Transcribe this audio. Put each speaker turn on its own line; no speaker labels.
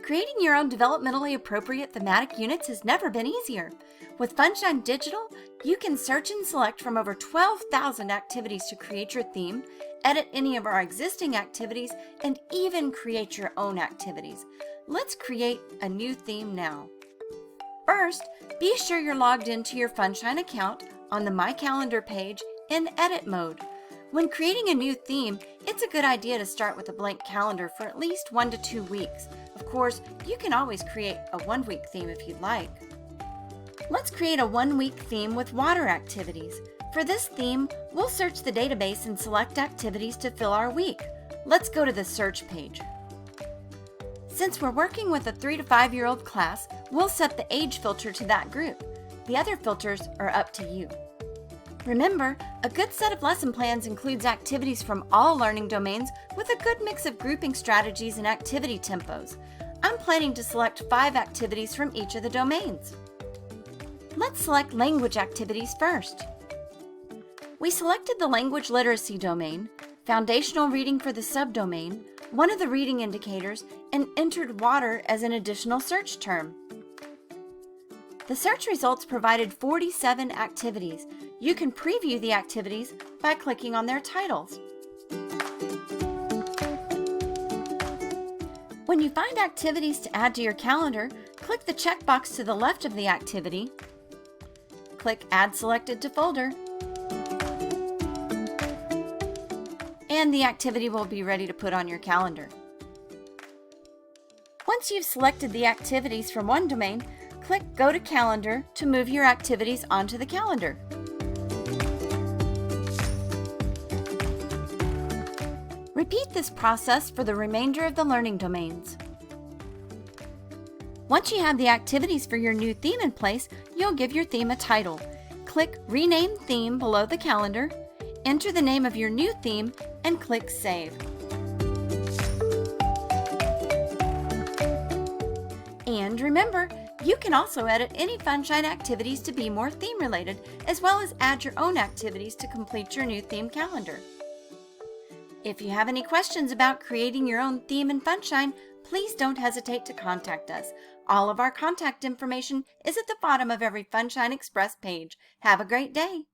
Creating your own developmentally appropriate thematic units has never been easier. With FunShine Digital, you can search and select from over 12,000 activities to create your theme, edit any of our existing activities, and even create your own activities. Let's create a new theme now. First, be sure you're logged into your FunShine account on the My Calendar page in edit mode. When creating a new theme, it's a good idea to start with a blank calendar for at least 1 to 2 weeks. Of course, you can always create a 1-week theme if you'd like. Let's create a 1-week theme with water activities. For this theme, we'll search the database and select activities to fill our week. Let's go to the search page. Since we're working with a 3 to 5-year-old class, we'll set the age filter to that group. The other filters are up to you. Remember, a good set of lesson plans includes activities from all learning domains with a good mix of grouping strategies and activity tempos. I'm planning to select 5 activities from each of the domains. Let's select language activities first. We selected the language literacy domain, foundational reading for the subdomain, one of the reading indicators, and entered water as an additional search term. The search results provided 47 activities. You can preview the activities by clicking on their titles. When you find activities to add to your calendar, click the checkbox to the left of the activity, click Add Selected to Folder, and the activity will be ready to put on your calendar. Once you've selected the activities from one domain, click Go to Calendar to move your activities onto the calendar. Repeat this process for the remainder of the learning domains. Once you have the activities for your new theme in place, you'll give your theme a title. Click Rename Theme below the calendar, enter the name of your new theme, and click Save. And remember, you can also edit any FunShine activities to be more theme-related, as well as add your own activities to complete your new theme calendar. If you have any questions about creating your own theme in FunShine, please don't hesitate to contact us. All of our contact information is at the bottom of every FunShine Express page. Have a great day!